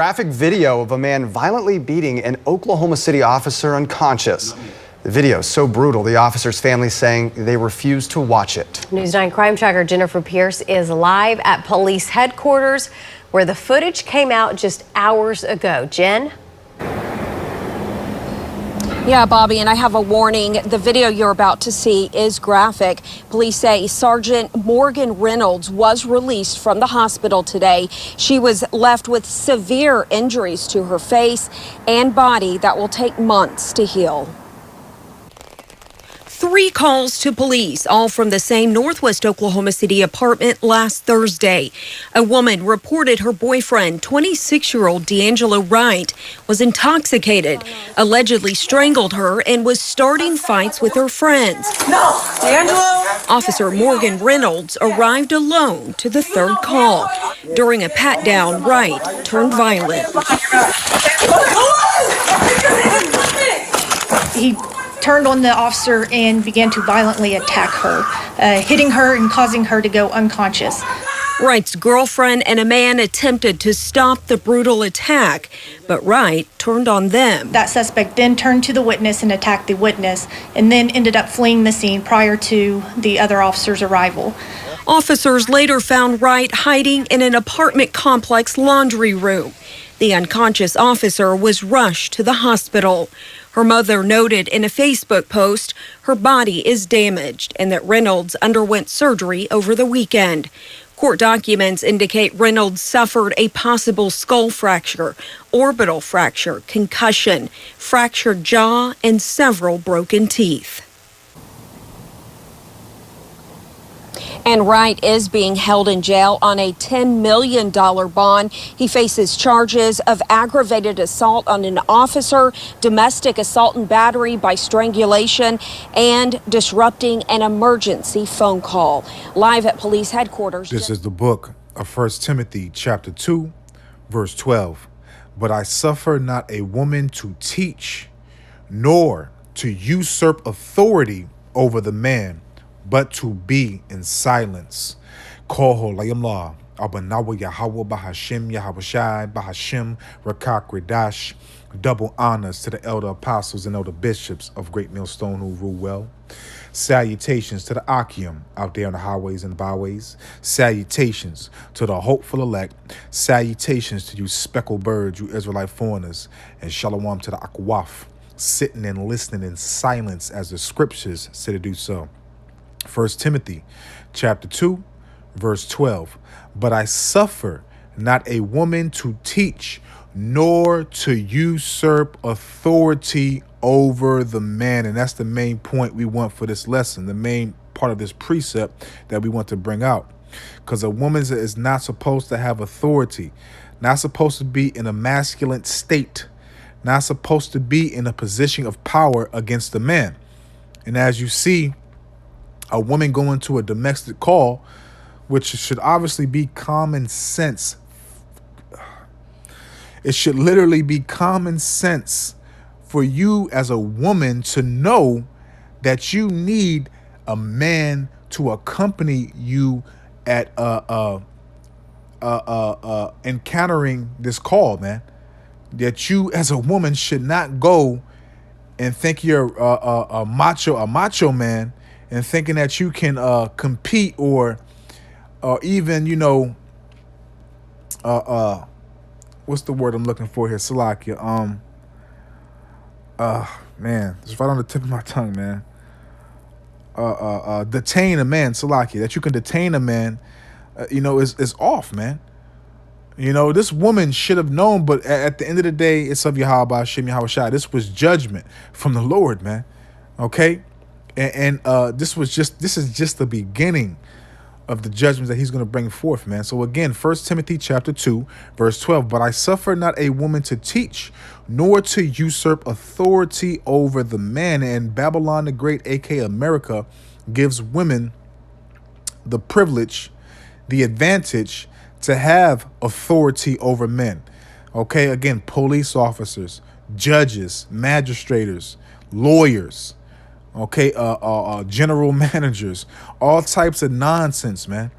graphic video of a man violently beating an Oklahoma City officer unconscious. The video is so brutal, the officer's family saying they refuse to watch it. News 9 crime tracker Jennifer Pierce is live at police headquarters where the footage came out just hours ago. Jen? Yeah, Bobby, and I have a warning. The video you're about to see is graphic. Police say Sergeant Morgan Reynolds was released from the hospital today. She was left with severe injuries to her face and body that will take months to heal. 3 calls to police, all from the same Northwest Oklahoma City apartment last Thursday. A woman reported her boyfriend, 26-year-old D'Angelo Wright, was intoxicated, allegedly strangled her, and was starting fights with her friends. No, D'Angelo! Officer Morgan Reynolds arrived alone to the 3rd call. During a pat-down, Wright turned violent. He turned on the officer and began to violently attack her, hitting her and causing her to go unconscious. Wright's girlfriend and a man attempted to stop the brutal attack, but Wright turned on them. That suspect then turned to the witness and attacked the witness, and then ended up fleeing the scene prior to the other officer's arrival. Officers later found Wright hiding in an apartment complex laundry room. The unconscious officer was rushed to the hospital. Her mother noted in a Facebook post her body is damaged and that Reynolds underwent surgery over the weekend. Court documents indicate Reynolds suffered a possible skull fracture, orbital fracture, concussion, fractured jaw, and several broken teeth. And Wright is being held in jail on a $10 million bond. He faces charges of aggravated assault on an officer, domestic assault and battery by strangulation, and disrupting an emergency phone call. Live at police headquarters. This is the book of 1 Timothy chapter 2, verse 12. But I suffer not a woman to teach, nor to usurp authority over the man, but to be in silence. Koho layamla, abanawa Yahweh Bahashim Yahabashai Bahashim Rakak Redash. Double honors to the elder apostles and elder bishops of Great Millstone who rule well. Salutations to the Akim out there on the highways and the byways. Salutations to the hopeful elect. Salutations to you speckled birds, you Israelite foreigners. And shalom to the Akwaf, sitting and listening in silence as the scriptures say to do so. 1 Timothy chapter 2, verse 12. But I suffer not a woman to teach, nor to usurp authority over the man. And that's the main point we want for this lesson, the main part of this precept that we want to bring out. Because a woman is not supposed to have authority, not supposed to be in a masculine state, not supposed to be in a position of power against the man. And as you see, a woman going to a domestic call, which should obviously be common sense. It should literally be common sense for you as a woman to know that you need a man to accompany you at encountering this call, man. That you as a woman should not go and think you're a macho man, and thinking that you can compete or even, you know, what's the word I'm looking for here? Salakia. Man, it's right on the tip of my tongue, man. Detain a man, Salakia. That you can detain a man, is off, man. You know, this woman should have known, but at the end of the day, it's of Yahweh Hashem Yahweh Shai. This was judgment from the Lord, man. Okay? And this is just the beginning of the judgments that he's going to bring forth, man. So again, 1 Timothy chapter 2, verse 12. But I suffer not a woman to teach, nor to usurp authority over the man. And Babylon the Great, aka America, gives women the privilege, the advantage to have authority over men. Okay, again, police officers, judges, magistrators, lawyers, okay, general managers, all types of nonsense, man.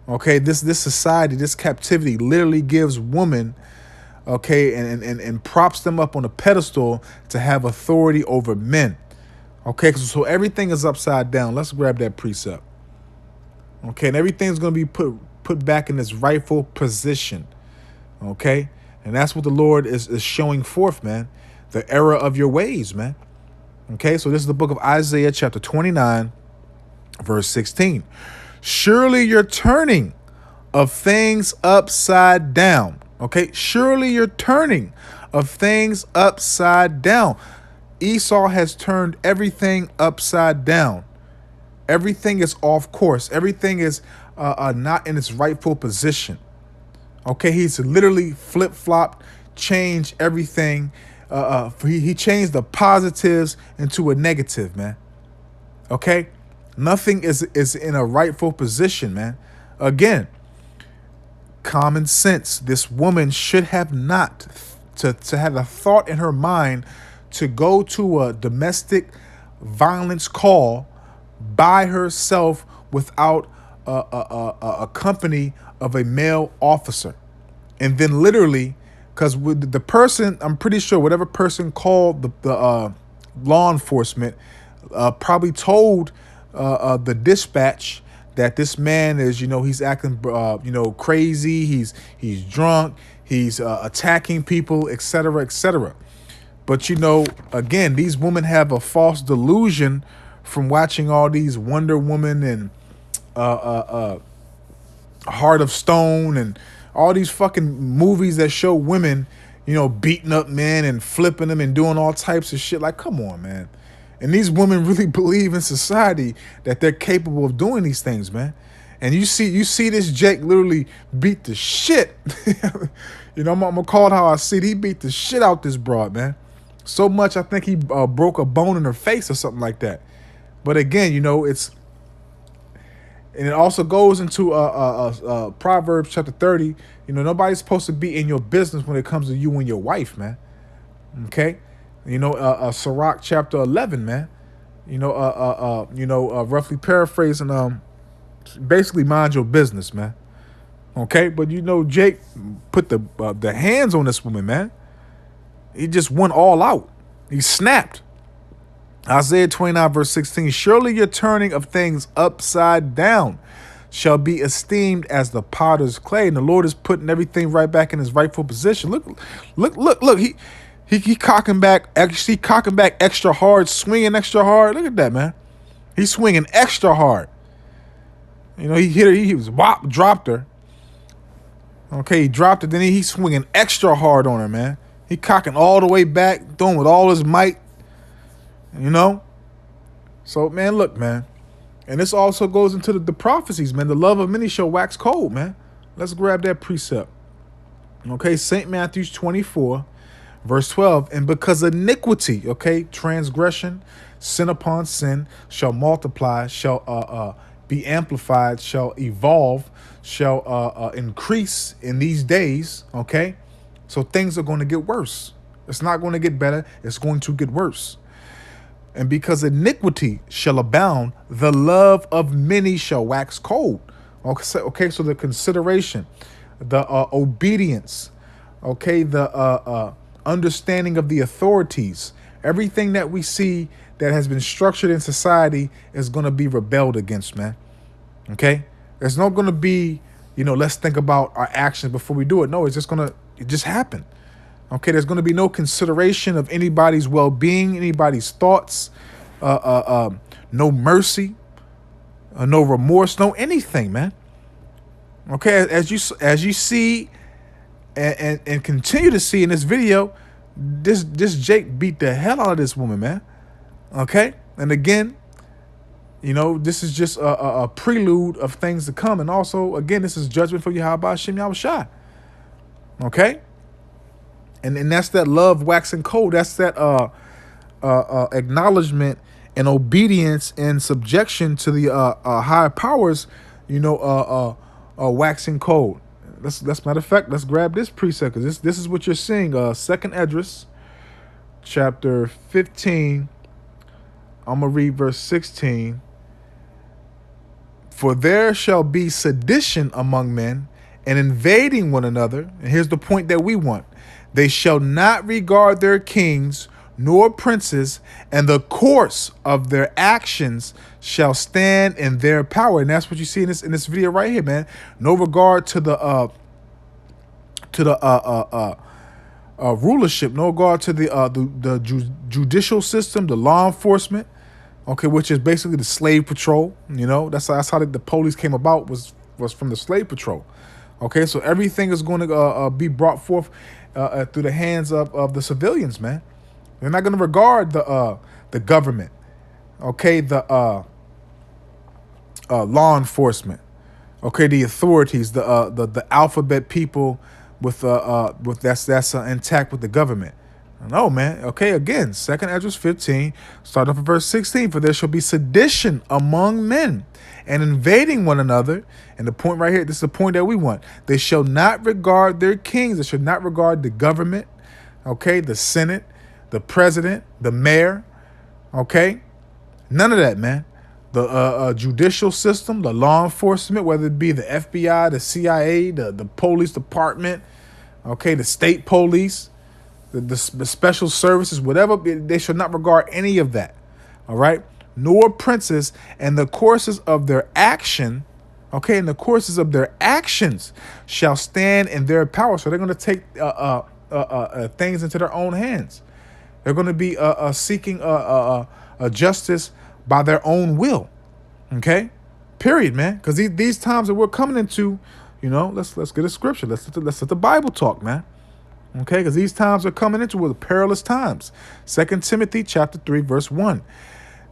Okay, this society, this captivity literally gives women okay, and props them up on a pedestal to have authority over men. Okay, so everything is upside down. Let's grab that precept. Okay, and everything's going to be put back in its rightful position. Okay, and that's what the Lord is showing forth, man. The error of your ways, man. Okay, so this is the book of Isaiah, chapter 29, verse 16. Surely you're turning of things upside down. Okay, surely you're turning of things upside down. Esau has turned everything upside down. Everything is off course. Everything is not in its rightful position. Okay, he's literally flip-flopped, changed everything. He changed the positives into a negative, man. Okay, nothing is in a rightful position, man. Again, common sense. This woman should have not to have a thought in her mind to go to a domestic violence call by herself without a company of a male officer. And then literally, because with the person, I'm pretty sure whatever person called the law enforcement probably told the dispatch that this man is, he's acting, crazy. He's drunk. He's attacking people, etc., etc. But, again, these women have a false delusion from watching all these Wonder Woman and Heart of Stone and all these fucking movies that show women, beating up men and flipping them and doing all types of shit. Like, come on, man. And these women really believe in society that they're capable of doing these things, man. And you see this Jake literally beat the shit. I'm gonna call it how I see it. He beat the shit out this broad, man. So much, I think he broke a bone in her face or something like that. But again, and it also goes into Proverbs chapter 30. Nobody's supposed to be in your business when it comes to you and your wife, man. Okay, Sirach chapter 11, man. Roughly paraphrasing, basically mind your business, man. Okay, but Jake put the hands on this woman, man. He just went all out. He snapped. Isaiah 29 verse 16, surely your turning of things upside down shall be esteemed as the potter's clay. And the Lord is putting everything right back in his rightful position. Look. He cocking back extra hard, swinging extra hard. Look at that, man. He's swinging extra hard. He hit her. He was dropped her. Okay, he dropped it. Then he's swinging extra hard on her, man. He cocking all the way back, throwing with all his might. So, man, look, man. And this also goes into the prophecies, man. The love of many shall wax cold, man. Let's grab that precept. Okay, St. Matthew 24, verse 12. And because iniquity, okay, transgression, sin upon sin, shall multiply, shall be amplified, shall evolve, shall increase in these days, okay? So things are going to get worse. It's not going to get better. It's going to get worse. And because iniquity shall abound, the love of many shall wax cold. Okay, so the consideration, the obedience, okay, the understanding of the authorities, everything that we see that has been structured in society is going to be rebelled against, man. Okay? There's not going to be, let's think about our actions before we do it. No, it just happen. Okay, there's going to be no consideration of anybody's well-being, anybody's thoughts, no mercy, no remorse, no anything, man. Okay, as you see and continue to see in this video, this Jake beat the hell out of this woman, man. Okay, and again, this is just a prelude of things to come, and also, again, this is judgment for Yahweh Hashem Yahushua. Okay. And that's that love waxing cold. That's that acknowledgement and obedience and subjection to the higher powers, waxing cold. Let's matter of fact, let's grab this precept, because this is what you're seeing. Second Esdras, chapter 15. I'm gonna read verse 16. For there shall be sedition among men, and invading one another. And here's the point that we want. They shall not regard their kings nor princes, and the course of their actions shall stand in their power. And that's what you see in this video right here, man. No regard to the rulership, no regard to the judicial system, the law enforcement, okay, which is basically the slave patrol. You know, that's how the police came about, was from the slave patrol. Okay, so everything is going to be brought forth through the hands of the civilians, man. They're not going to regard the government, okay, the law enforcement, okay, the authorities, the alphabet people with that's intact with the government. No, man. Okay, again, 2nd Ezra 15, start off at verse 16. For there shall be sedition among men, and invading one another. And the point right here, this is the point that we want. They shall not regard their kings. They shall not regard the government, okay, the Senate, the president, the mayor, okay? None of that, man. The judicial system, the law enforcement, whether it be the FBI, the CIA, the police department, okay, the state police, the special services, whatever, they shall not regard any of that, all right? Nor princes, and the courses of their action, okay, and the courses of their actions shall stand in their power. So they're going to take things into their own hands. They're going to be seeking justice by their own will, okay? Period, man. Because these times that we're coming into, you know, let's get a scripture. Let's let the Bible talk, man. Okay, because these times are coming into with perilous times. 2 Timothy chapter 3, verse 1.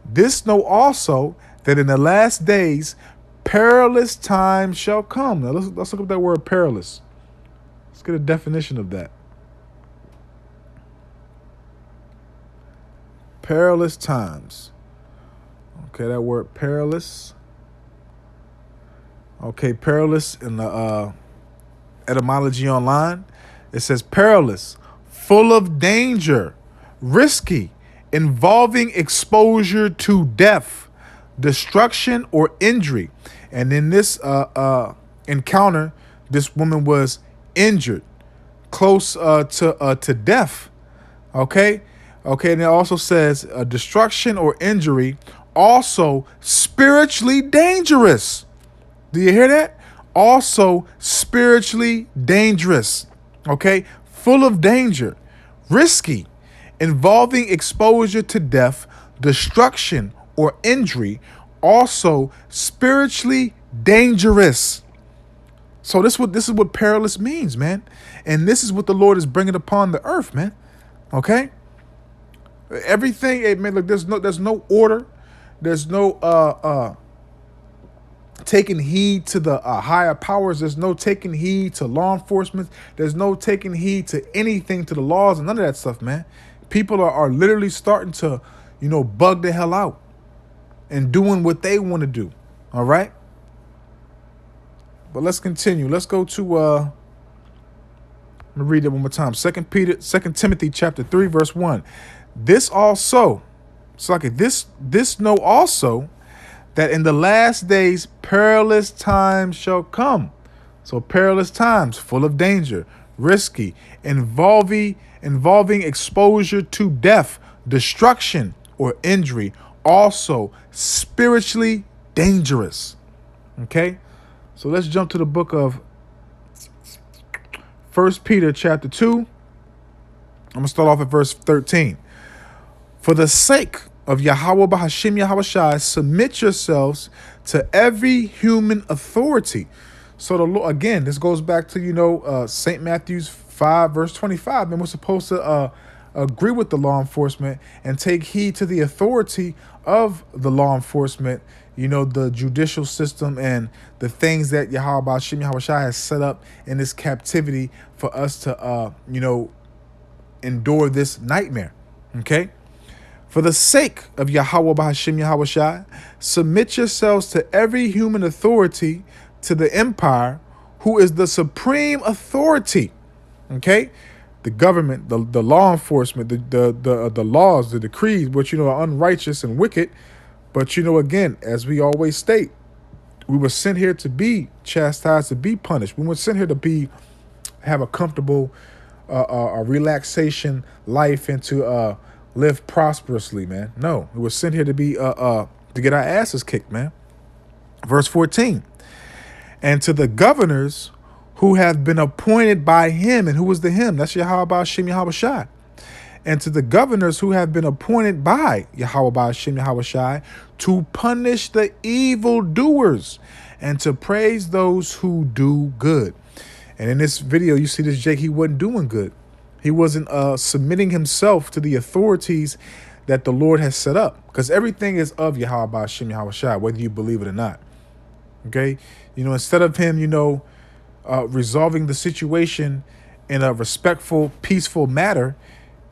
This know also that in the last days perilous times shall come. Now let's look up that word perilous. Let's get a definition of that. Perilous times. Okay, that word perilous. Okay, perilous in the etymology online. It says perilous, full of danger, risky, involving exposure to death, destruction, or injury. And in this encounter, this woman was injured, close to death. Okay, and it also says destruction or injury, also spiritually dangerous. Do you hear that? Also spiritually dangerous. Okay, full of danger, risky, involving exposure to death, destruction, or injury, also spiritually dangerous. So this is what perilous means, man. And this is what the Lord is bringing upon the earth, man. Okay? Everything, man, look, there's no order. There's no taking heed to the higher powers. There's no taking heed to law enforcement. There's no taking heed to anything, to the laws, and none of that stuff, man. People are literally starting to, you know, bug the hell out and doing what they want to do. All right. But let's continue. Let's go to let me read it one more time. 2 Timothy chapter 3, verse 1. This also, it's like this know also that in the last days perilous times shall come. So perilous times, full of danger, risky, involving exposure to death, destruction, or injury, also spiritually dangerous. Okay? So let's jump to the book of 1 Peter chapter 2. I'm going to start off at verse 13. For the sake of Yahweh Bahashim Yahweh Shai, submit yourselves to every human authority. So the Lord, again, this goes back to, St. Matthew's 5, verse 25. And we're supposed to agree with the law enforcement and take heed to the authority of the law enforcement, the judicial system and the things that Yahweh Bahashim Yahweh Shai has set up in this captivity for us to, endure this nightmare. Okay? For the sake of Yahweh Bahashim Yahweh Shai, submit yourselves to every human authority, to the empire, who is the supreme authority. Okay? The government, the law enforcement, the laws, the decrees, which, are unrighteous and wicked. But, again, as we always state, we were sent here to be chastised, to be punished. We were sent here to have a comfortable a relaxation life and to live prosperously, man. No, we were sent here to be to get our asses kicked, man. Verse 14. And to the governors who have been appointed by him. And who was the him? That's Yahweh Hashem Yahweh Shai. And to the governors who have been appointed by Yahweh Hashem Yahweh Shai to punish the evildoers and to praise those who do good. And in this video, you see this Jake, he wasn't doing good. He wasn't submitting himself to the authorities that the Lord has set up. Because everything is of Yahweh Hashem Yahweh Shai, whether you believe it or not. Okay? You know, instead of him, resolving the situation in a respectful, peaceful manner,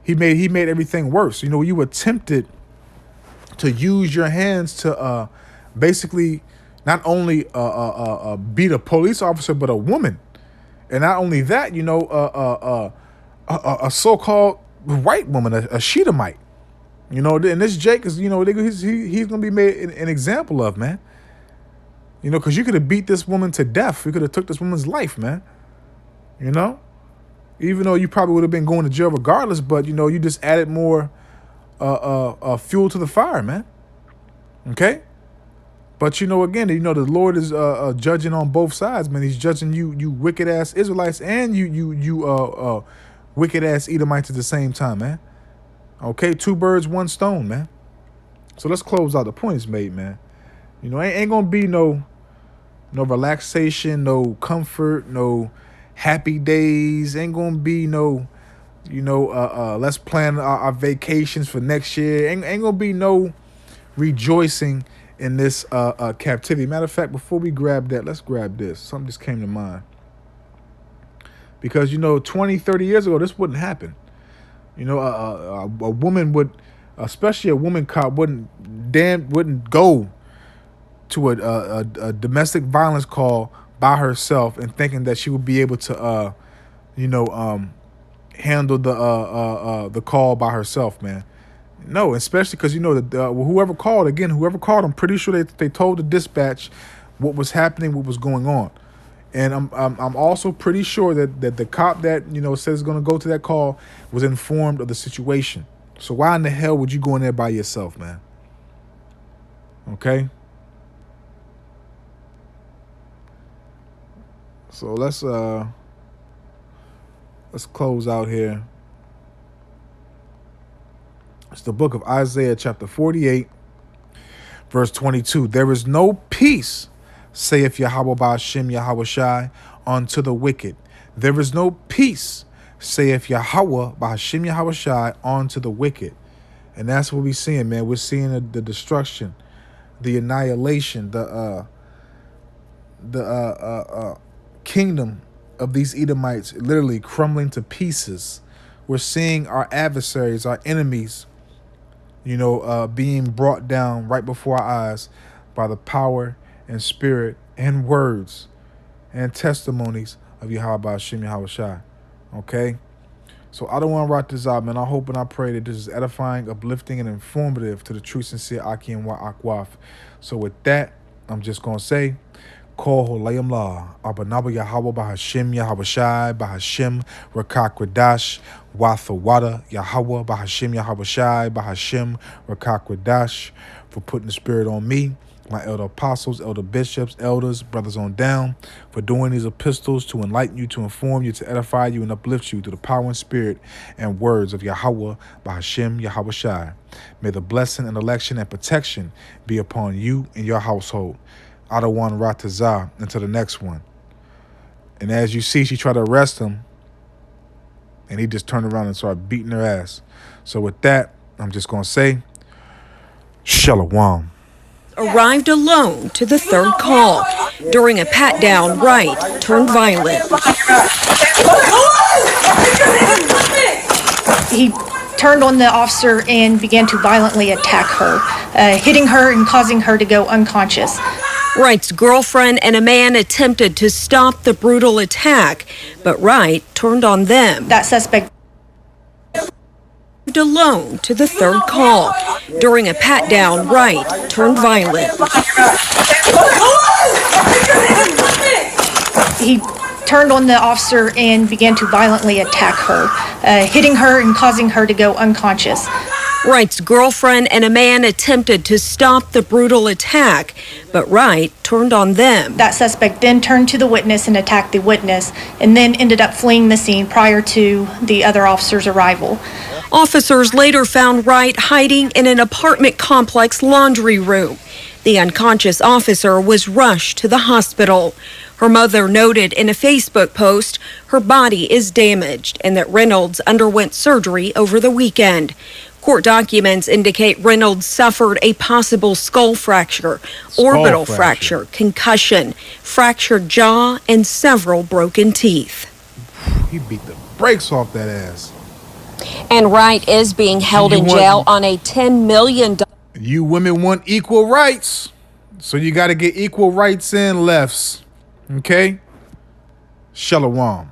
he made everything worse. You know, you attempted to use your hands to basically not only beat a police officer, but a woman. And not only that, a so-called white woman, a She-Domite. You know, and this Jake is, he's going to be made an example of, man. You know, because you could have beat this woman to death. You could have took this woman's life, man. You know? Even though you probably would have been going to jail regardless, but, you just added more fuel to the fire, man. Okay? But, again, the Lord is judging on both sides, man. He's judging you wicked-ass Israelites and you wicked-ass Edomites at the same time, man. Okay? 2 birds, 1 stone, man. So let's close out. The point is made, man. Ain't going to be no relaxation, no comfort, no happy days. Ain't gonna be no, let's plan our vacations for next year. Ain't gonna be no rejoicing in this captivity. Matter of fact, before we grab that, let's grab this. Something just came to mind. Because, 20, 30 years ago, this wouldn't happen. A woman would, especially a woman cop, wouldn't go to a domestic violence call by herself and thinking that she would be able to, handle the call by herself, man. No, especially because, whoever called, I'm pretty sure they told the dispatch what was happening, what was going on. And I'm also pretty sure that the cop that, says is going to go to that call was informed of the situation. So why in the hell would you go in there by yourself, man? Okay? So let's close out here. It's the book of Isaiah chapter 48, verse 22. There is no peace, saith Yahweh Hashem Yahweh Shai, unto the wicked. There is no peace, saith Yahweh Hashem Yahweh Shai, unto the wicked. And that's what we're seeing, man. We're seeing the destruction, the annihilation, the kingdom of these Edomites literally crumbling to pieces. We're seeing our adversaries, our enemies, being brought down right before our eyes by the power and spirit and words and testimonies of Yahweh Hashem Yahweh Shai. Okay? So I don't want to write this out, man. I hope and I pray that this is edifying, uplifting, and informative to the true, sincere Aki and Wa Akwaf. So with that, I'm just going to say, Kol Holayim La, Abanaba Yahweh Bahashim Yahweh Shai, Bahashim Rakakwadash, Wathawada Yahweh Bahashim Yahweh Shai, Bahashim Rakakwadash, for putting the spirit on me, my elder apostles, elder bishops, elders, brothers on down, for doing these epistles to enlighten you, to inform you, to edify you, and uplift you through the power and spirit and words of Yahweh Bahashim Yahweh Shai. May the blessing and election and protection be upon you and your household. Adawan Ratazah until the next one. And as you see, she tried to arrest him, and he just turned around and started beating her ass. So with that, I'm just going to say, Shalom. Arrived alone to the third call. During a pat-down, Wright turned violent. He turned on the officer and began to violently attack her, hitting her and causing her to go unconscious. Wright's girlfriend and a man attempted to stop the brutal attack, but Wright turned on them. That suspect Alone to the third call. During a pat-down, Wright turned violent. He turned on the officer and began to violently attack her, hitting her and causing her to go unconscious. Wright's girlfriend and a man attempted to stop the brutal attack, but Wright turned on them. That suspect then turned to the witness and attacked the witness, and then ended up fleeing the scene prior to the other officer's arrival. Officers later found Wright hiding in an apartment complex laundry room. The unconscious officer was rushed to the hospital. Her mother noted in a Facebook post her body is damaged and that Reynolds underwent surgery over the weekend. Court documents indicate Reynolds suffered a possible skull fracture, orbital fracture, concussion, fractured jaw, and several broken teeth. He beat the brakes off that ass. And Wright is being held in jail on a $10 million. You women want equal rights, so you got to get equal rights and lefts. Okay? Shalom.